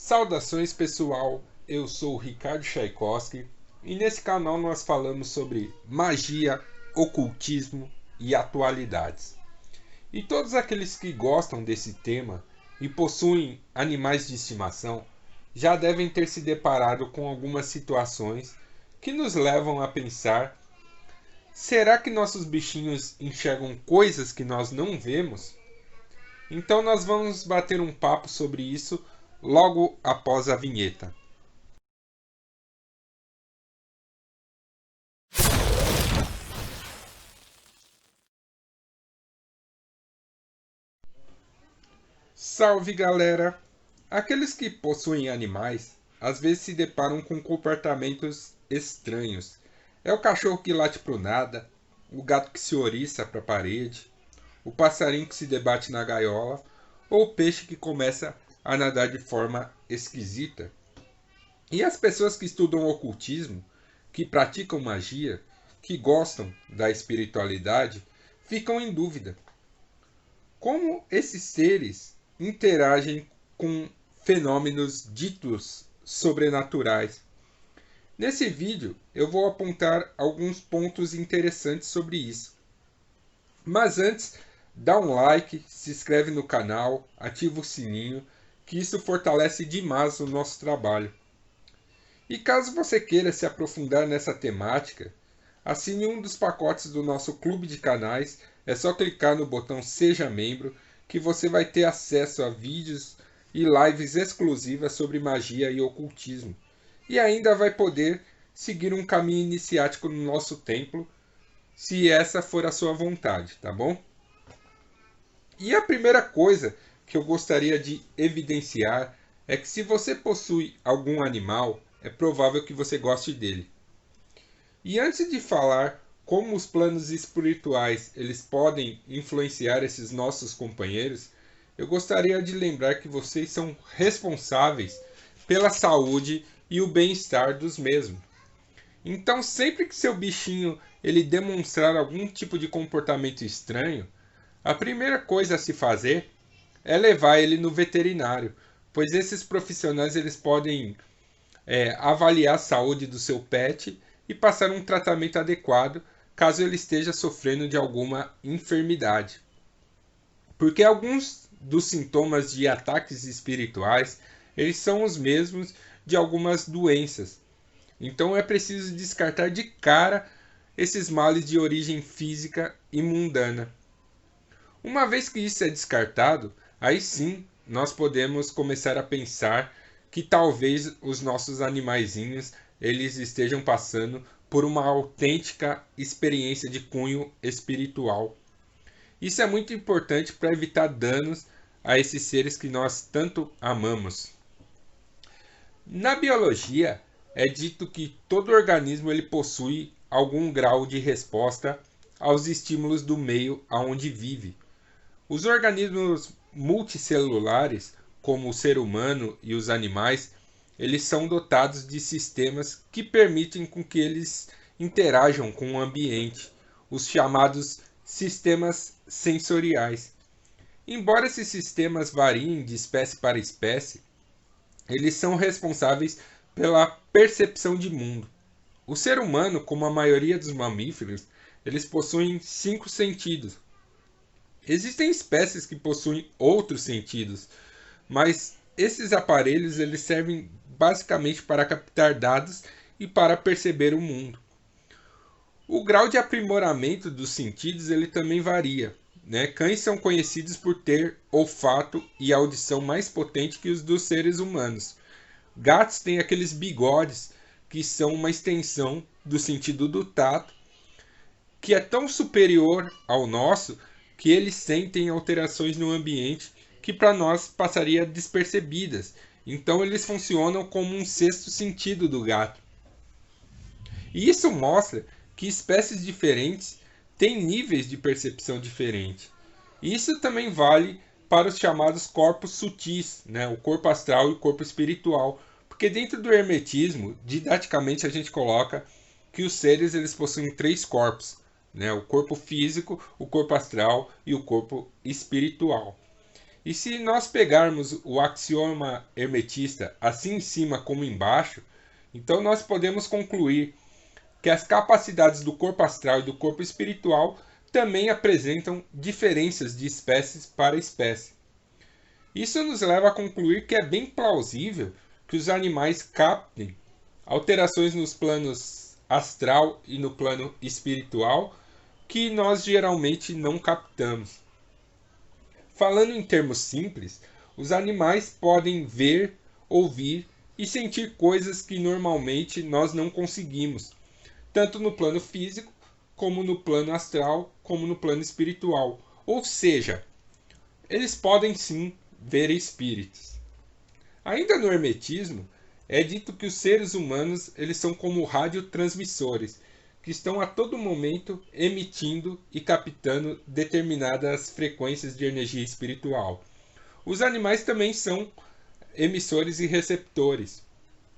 Saudações pessoal, eu sou o Ricardo Tchaikovsky e nesse canal nós falamos sobre magia, ocultismo e atualidades. E todos aqueles que gostam desse tema e possuem animais de estimação já devem ter se deparado com algumas situações que nos levam a pensar: será que nossos bichinhos enxergam coisas que nós não vemos? Então nós vamos bater um papo sobre isso logo após a vinheta. Salve galera! Aqueles que possuem animais às vezes se deparam com comportamentos estranhos. É o cachorro que late pro nada, o gato que se ouriça para a parede, o passarinho que se debate na gaiola ou o peixe que começa a nadar de forma esquisita. E as pessoas que estudam ocultismo, que praticam magia, que gostam da espiritualidade, ficam em dúvida. Como esses seres interagem com fenômenos ditos sobrenaturais? Nesse vídeo eu vou apontar alguns pontos interessantes sobre isso. Mas antes, dá um like, se inscreve no canal, ativa o sininho, que isso fortalece demais o nosso trabalho. E caso você queira se aprofundar nessa temática, assine um dos pacotes do nosso clube de canais. É só clicar no botão Seja Membro que você vai ter acesso a vídeos e lives exclusivas sobre magia e ocultismo. E ainda vai poder seguir um caminho iniciático no nosso templo, se essa for a sua vontade, tá bom? E a primeira coisa que eu gostaria de evidenciar é que se você possui algum animal, é provável que você goste dele. E antes de falar como os planos espirituais eles podem influenciar esses nossos companheiros, eu gostaria de lembrar que vocês são responsáveis pela saúde e o bem-estar dos mesmos. Então, sempre que seu bichinho ele demonstrar algum tipo de comportamento estranho, a primeira coisa a se fazer é levar ele no veterinário, pois esses profissionais eles podem avaliar a saúde do seu pet e passar um tratamento adequado caso ele esteja sofrendo de alguma enfermidade. Porque alguns dos sintomas de ataques espirituais, eles são os mesmos de algumas doenças. Então é preciso descartar de cara esses males de origem física e mundana. Uma vez que isso é descartado, aí sim nós podemos começar a pensar que talvez os nossos animaizinhos eles estejam passando por uma autêntica experiência de cunho espiritual. Isso é muito importante para evitar danos a esses seres que nós tanto amamos. Na biologia, é dito que todo organismo ele possui algum grau de resposta aos estímulos do meio aonde vive. Os organismos multicelulares, como o ser humano e os animais, eles são dotados de sistemas que permitem com que eles interajam com o ambiente, os chamados sistemas sensoriais. Embora esses sistemas variem de espécie para espécie, eles são responsáveis pela percepção de mundo. O ser humano, como a maioria dos mamíferos, eles possuem 5 sentidos. Existem espécies que possuem outros sentidos, mas esses aparelhos eles servem basicamente para captar dados e para perceber o mundo. O grau de aprimoramento dos sentidos ele também varia. Cães são conhecidos por ter olfato e audição mais potente que os dos seres humanos. Gatos têm aqueles bigodes que são uma extensão do sentido do tato, que é tão superior ao nosso que eles sentem alterações no ambiente que para nós passaria despercebidas. Então eles funcionam como um sexto sentido do gato. E isso mostra que espécies diferentes têm níveis de percepção diferentes. Isso também vale para os chamados corpos sutis, o corpo astral e o corpo espiritual. Porque dentro do hermetismo, didaticamente a gente coloca que os seres eles possuem 3 corpos. O corpo físico, o corpo astral e o corpo espiritual. E se nós pegarmos o axioma hermetista assim em cima como embaixo, então nós podemos concluir que as capacidades do corpo astral e do corpo espiritual também apresentam diferenças de espécies para espécie. Isso nos leva a concluir que é bem plausível que os animais captem alterações nos planos astral e no plano espiritual que nós geralmente não captamos. Falando em termos simples, os animais podem ver, ouvir e sentir coisas que normalmente nós não conseguimos, tanto no plano físico, como no plano astral, como no plano espiritual. Ou seja, eles podem sim ver espíritos. Ainda no hermetismo, é dito que os seres humanos eles são como radiotransmissores, que estão a todo momento emitindo e captando determinadas frequências de energia espiritual. Os animais também são emissores e receptores.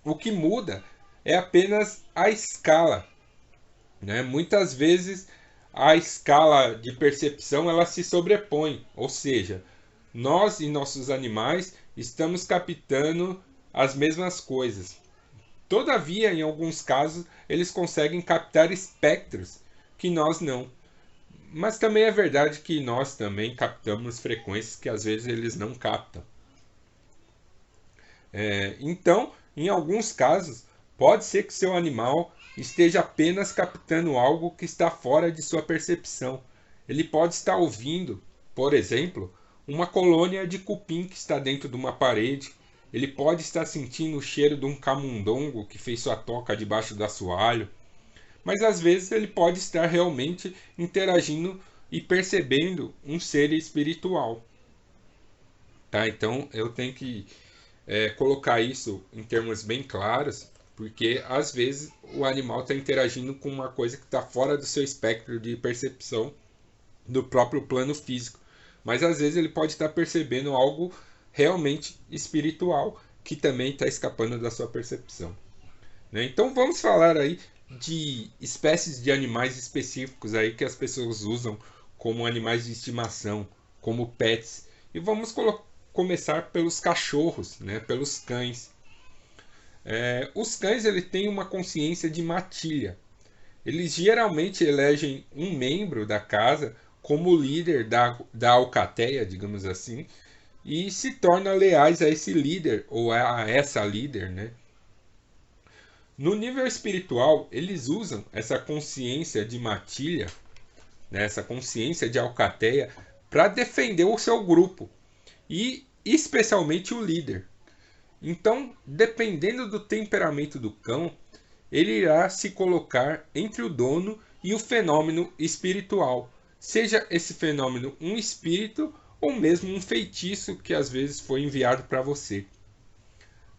O que muda é apenas a escala, né? Muitas vezes a escala de percepção ela se sobrepõe, ou seja, nós e nossos animais estamos captando as mesmas coisas. Todavia, em alguns casos, eles conseguem captar espectros que nós não. Mas também é verdade que nós também captamos frequências que às vezes eles não captam. Então, em alguns casos, pode ser que seu animal esteja apenas captando algo que está fora de sua percepção. Ele pode estar ouvindo, por exemplo, uma colônia de cupim que está dentro de uma parede. Ele pode estar sentindo o cheiro de um camundongo que fez sua toca debaixo do assoalho. Mas às vezes ele pode estar realmente interagindo e percebendo um ser espiritual. Tá? Então eu tenho que colocar isso em termos bem claros, porque às vezes o animal está interagindo com uma coisa que está fora do seu espectro de percepção do próprio plano físico. Mas às vezes ele pode estar percebendo algo realmente espiritual que também está escapando da sua percepção. Né? Então vamos falar aí de espécies de animais específicos aí que as pessoas usam como animais de estimação, como pets. E vamos começar pelos cachorros, né? Pelos cães. Os cães eles têm uma consciência de matilha. Eles geralmente elegem um membro da casa como líder da alcateia, digamos assim, e se tornam leais a esse líder ou a essa líder, né? No nível espiritual, eles usam essa consciência de matilha, né, essa consciência de alcateia, para defender o seu grupo e especialmente o líder. Então, dependendo do temperamento do cão, ele irá se colocar entre o dono e o fenômeno espiritual, seja esse fenômeno um espírito ou mesmo um feitiço que às vezes foi enviado para você.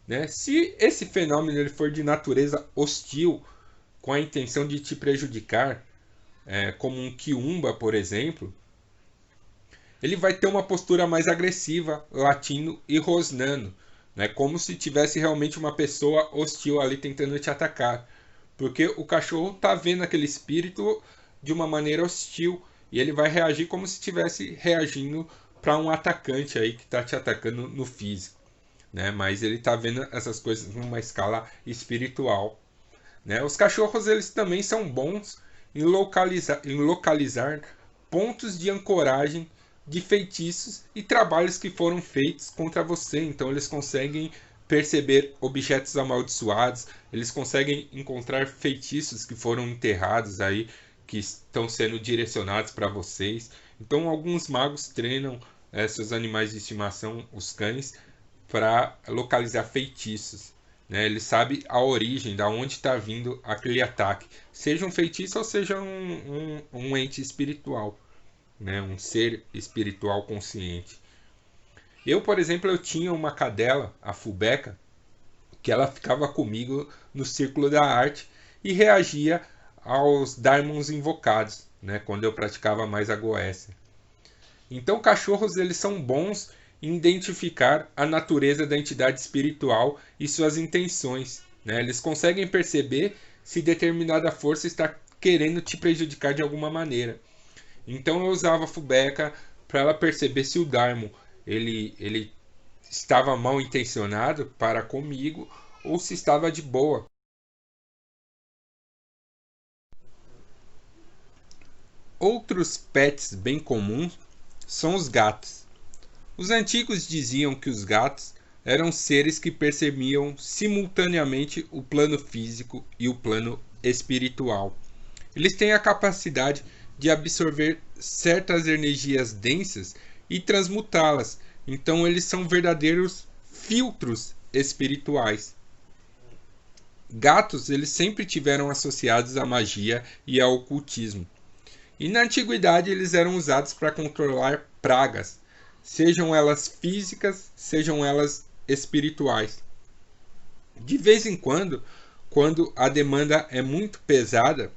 Né? Se esse fenômeno ele for de natureza hostil, com a intenção de te prejudicar, como um quiumba, por exemplo, ele vai ter uma postura mais agressiva, latindo e rosnando, né? Como se tivesse realmente uma pessoa hostil ali tentando te atacar. Porque o cachorro está vendo aquele espírito de uma maneira hostil e ele vai reagir como se estivesse reagindo para um atacante aí que está te atacando no físico. Né? Mas ele está vendo essas coisas numa escala espiritual. Né? Os cachorros eles também são bons em localizar pontos de ancoragem de feitiços e trabalhos que foram feitos contra você. Então eles conseguem perceber objetos amaldiçoados, eles conseguem encontrar feitiços que foram enterrados aí, que estão sendo direcionados para vocês. Então alguns magos treinam seus animais de estimação, os cães, para localizar feitiços. Né? Ele sabe a origem, da onde está vindo aquele ataque, seja um feitiço ou seja um ente espiritual, né? Um ser espiritual consciente. Eu, por exemplo, eu tinha uma cadela, a Fubeca, que ela ficava comigo no círculo da arte e reagia aos daimons invocados, né? Quando eu praticava mais a Goécia. Então, cachorros eles são bons em identificar a natureza da entidade espiritual e suas intenções. Né? Eles conseguem perceber se determinada força está querendo te prejudicar de alguma maneira. Então eu usava a Fubeca para ela perceber se o Daimon ele estava mal intencionado para comigo ou se estava de boa. Outros pets bem comuns são os gatos. Os antigos diziam que os gatos eram seres que percebiam simultaneamente o plano físico e o plano espiritual. Eles têm a capacidade de absorver certas energias densas e transmutá-las. Então eles são verdadeiros filtros espirituais. Gatos, eles sempre tiveram associados à magia e ao ocultismo. E na antiguidade eles eram usados para controlar pragas, sejam elas físicas, sejam elas espirituais. De vez em quando a demanda é muito pesada,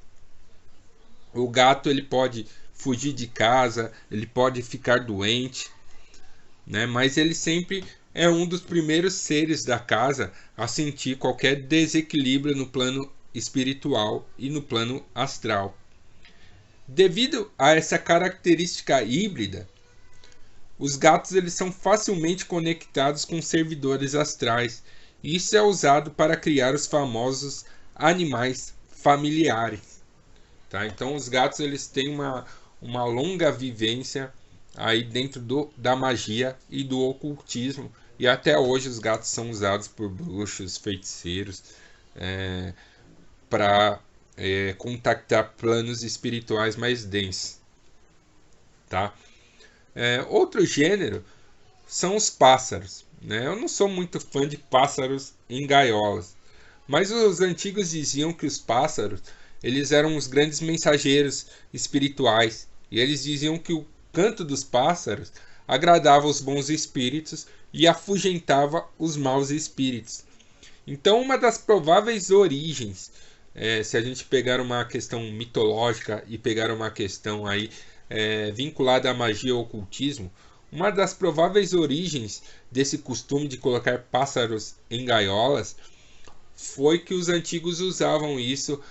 o gato ele pode fugir de casa, ele pode ficar doente, né? Mas ele sempre é um dos primeiros seres da casa a sentir qualquer desequilíbrio no plano espiritual e no plano astral. Devido a essa característica híbrida, os gatos eles são facilmente conectados com servidores astrais, e isso é usado para criar os famosos animais familiares. Tá? Então os gatos eles têm uma longa vivência aí dentro da magia e do ocultismo, e até hoje os gatos são usados por bruxos, feiticeiros, para contactar planos espirituais mais densos. Tá? Outro gênero são os pássaros. Né? Eu não sou muito fã de pássaros em gaiolas, mas os antigos diziam que os pássaros eles eram os grandes mensageiros espirituais, e eles diziam que o canto dos pássaros agradava os bons espíritos e afugentava os maus espíritos. Então, uma das prováveis origens, se a gente pegar uma questão mitológica e pegar uma questão aí vinculada à magia e ao ocultismo, uma das prováveis origens desse costume de colocar pássaros em gaiolas foi que os antigos usavam isso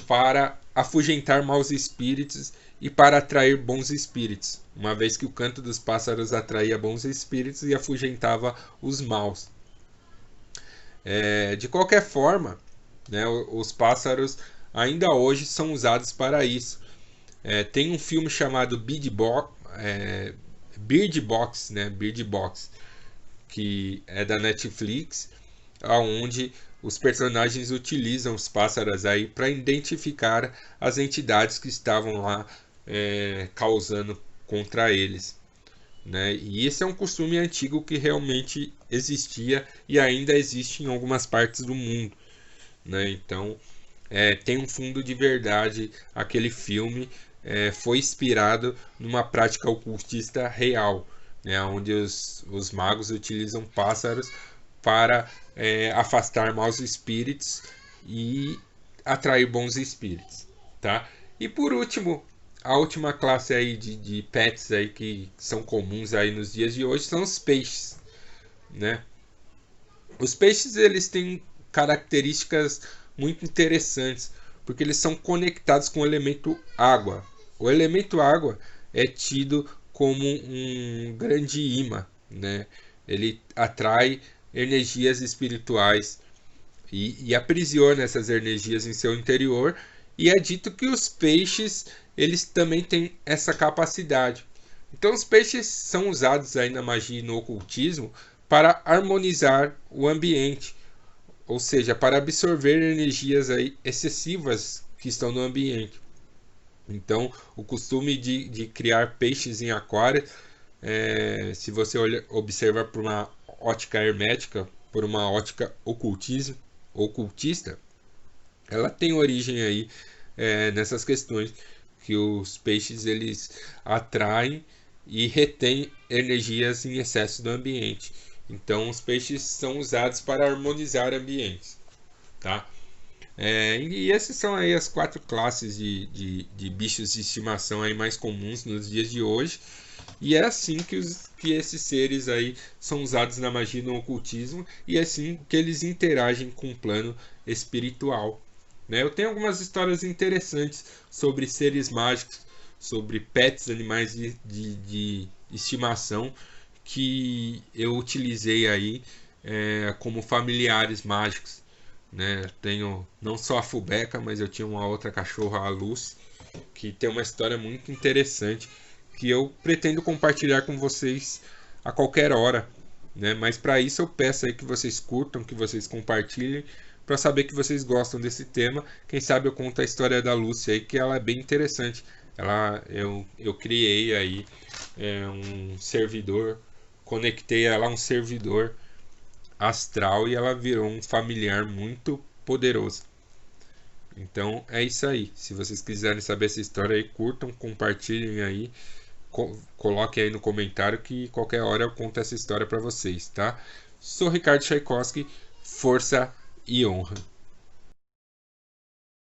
para afugentar maus espíritos e para atrair bons espíritos, uma vez que o canto dos pássaros atraía bons espíritos e afugentava os maus. De qualquer forma, né, os pássaros ainda hoje são usados para isso. Tem um filme chamado Bird Box, né, Bird Box, que é da Netflix, onde os personagens utilizam os pássaros aí para identificar as entidades que estavam lá causando contra eles. Né? E esse é um costume antigo que realmente existia e ainda existe em algumas partes do mundo. Né? Então, tem um fundo de verdade. Aquele filme foi inspirado numa prática ocultista real, né? Onde os magos utilizam pássaros para afastar maus espíritos e atrair bons espíritos. Tá? E por último, a última classe aí de pets aí que são comuns aí nos dias de hoje são os peixes, né? Os peixes eles têm características muito interessantes, porque eles são conectados com o elemento água. O elemento água é tido como um grande imã, né? Ele atrai energias espirituais e aprisiona essas energias em seu interior, e é dito que os peixes eles também têm essa capacidade. Então os peixes são usados aí na magia e no ocultismo para harmonizar o ambiente, ou seja, para absorver energias aí excessivas que estão no ambiente. Então o costume de criar peixes em aquário, se você observa por uma ótica hermética, por uma ótica ocultista, ela tem origem aí nessas questões que os peixes eles atraem e retêm energias em excesso do ambiente. Então os peixes são usados para harmonizar ambientes, tá? E essas são aí as 4 classes de bichos de estimação aí mais comuns nos dias de hoje. E é assim que esses seres aí são usados na magia e no ocultismo, e é assim que eles interagem com o plano espiritual. Né? Eu tenho algumas histórias interessantes sobre seres mágicos, sobre pets, animais de estimação, que eu utilizei aí como familiares mágicos, né? Tenho não só a Fubeca, mas eu tinha uma outra cachorra, a Luz, que tem uma história muito interessante que eu pretendo compartilhar com vocês a qualquer hora, né? Mas para isso eu peço aí que vocês curtam, que vocês compartilhem, para saber que vocês gostam desse tema. Quem sabe eu conto a história da Lúcia aí, que ela é bem interessante. Eu criei aí um servidor, conectei ela a um servidor astral e ela virou um familiar muito poderoso. Então é isso aí. Se vocês quiserem saber essa história aí, curtam, compartilhem aí, coloquem aí no comentário que qualquer hora eu conto essa história para vocês, tá? Sou Ricardo Tchaikovsky, força e honra.